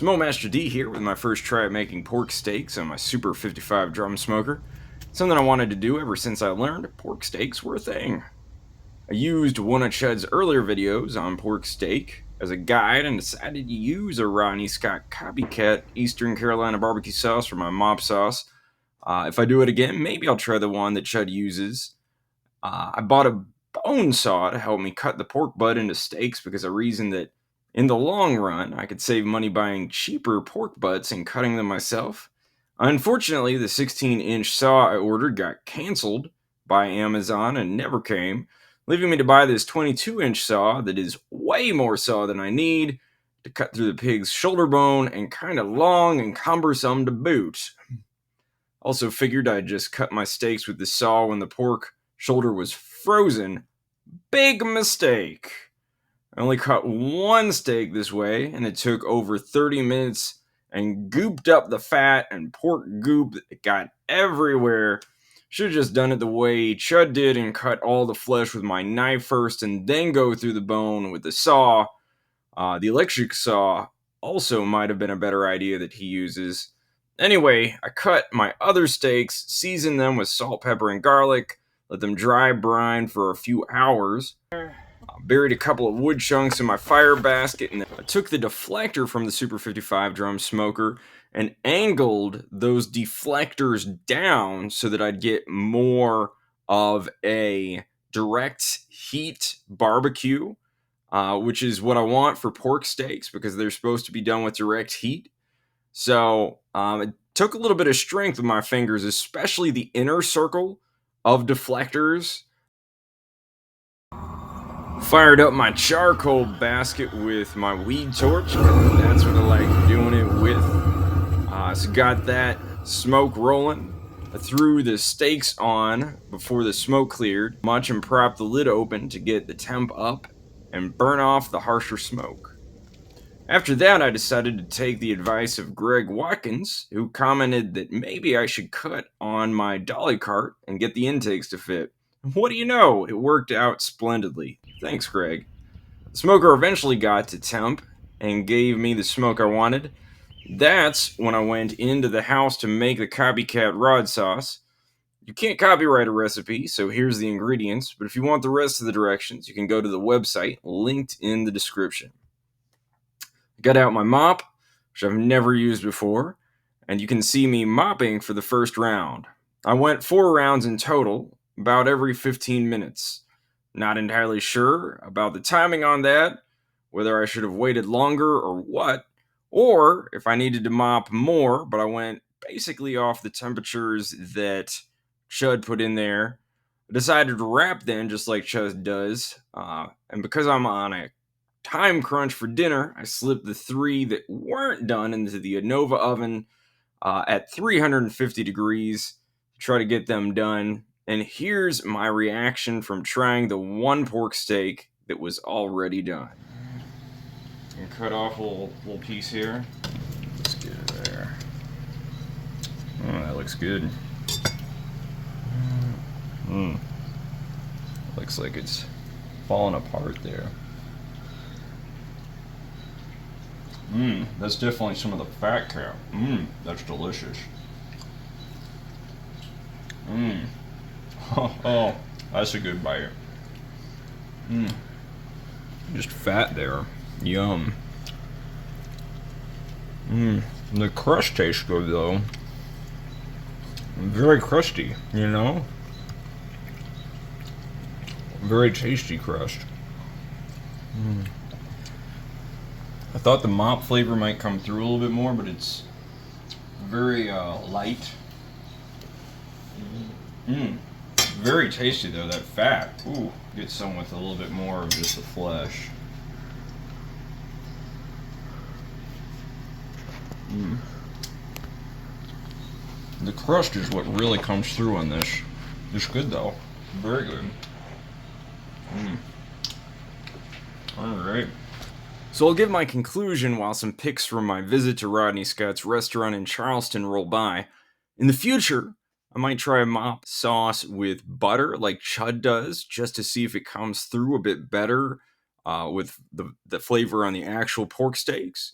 Master D here with my first try at making pork steaks on my Super 55 drum smoker. Something I wanted to do ever since I learned pork steaks were a thing. I used one of Chud's earlier videos on pork steak as a guide and decided to use a Rodney Scott Copycat Eastern Carolina barbecue sauce for my mop sauce. If I do it again, maybe I'll try the one that Chud uses. I bought a bone saw to help me cut the pork butt into steaks because I reasoned that in the long run I could save money buying cheaper pork butts and cutting them myself. Unfortunately, the 16-inch saw I ordered got canceled by Amazon and never came, leaving me to buy this 22-inch saw that is way more saw than I need to cut through the pig's shoulder bone and kind of long and cumbersome to boot. Also figured I'd just cut my steaks with the saw when the pork shoulder was frozen. Big mistake. I only cut one steak this way, and it took over 30 minutes and gooped up the fat and pork goop that got everywhere. Should have just done it the way Chud did and cut all the flesh with my knife first and then go through the bone with the saw. The electric saw also might have been a better idea that he uses. Anyway, I cut my other steaks, seasoned them with salt, pepper, and garlic, let them dry brine for a few hours. Buried a couple of wood chunks in my fire basket, and I took the deflector from the Super 55 drum smoker and angled those deflectors down so that I'd get more of a direct heat barbecue, which is what I want for pork steaks because they're supposed to be done with direct heat. So it took a little bit of strength with my fingers, especially the inner circle of deflectors. Fired up my charcoal basket with my weed torch. That's what I like doing it with. So got that smoke rolling. I threw the steaks on before the smoke cleared much and propped the lid open to get the temp up and burn off the harsher smoke. After that, I decided to take the advice of Greg Watkins, who commented that maybe I should cut on my dolly cart and get the intakes to fit. What do you know? It worked out splendidly. Thanks, Greg. The smoker eventually got to temp and gave me the smoke I wanted. That's when I went into the house to make the Copycat rod sauce. You can't copyright a recipe, so here's the ingredients, but if you want the rest of the directions, you can go to the website linked in the description. I got out my mop, which I've never used before, and you can see me mopping for the first round. I went 4 rounds in total, about every 15 minutes. Not entirely sure about the timing on that, whether I should have waited longer or what, or if I needed to mop more, but I went basically off the temperatures that Chud put in there. I decided to wrap then, just like Chud does, and because I'm on a time crunch for dinner, I slipped the 3 that weren't done into the Nova oven at 350 degrees to try to get them done. And here's my reaction from trying the one pork steak that was already done. And cut off a little piece here. Let's get it there. Oh, that looks good. Looks like it's falling apart there. That's definitely some of the fat cap. That's delicious. Oh, that's a good bite. Just fat there. Yum. The crust tastes good though. Very crusty, you know? Very tasty crust. I thought the mop flavor might come through a little bit more, but it's very light. Very tasty though, that fat. Ooh, get some with a little bit more of just the flesh. The crust is what really comes through on this. It's good though. Very good. Alright. So I'll give my conclusion while some pics from my visit to Rodney Scott's restaurant in Charleston roll by. In the future, I might try a mop sauce with butter like Chud does, just to see if it comes through a bit better with the flavor on the actual pork steaks.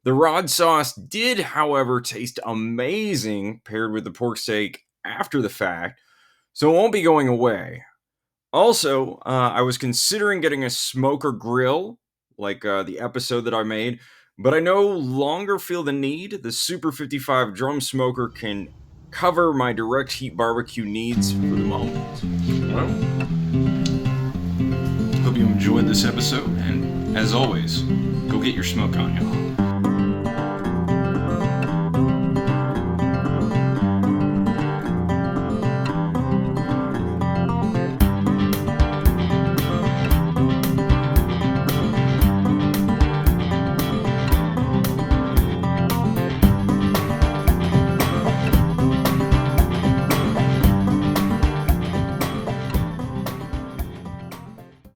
The rod sauce did, however, taste amazing paired with the pork steak after the fact, so it won't be going away. Also, I was considering getting a smoker grill, like the episode that I made, but I no longer feel the need. The Super 55 drum smoker can cover my direct heat barbecue needs for the moment. Well, hope you enjoyed this episode, and as always, go get your smoke on, y'all.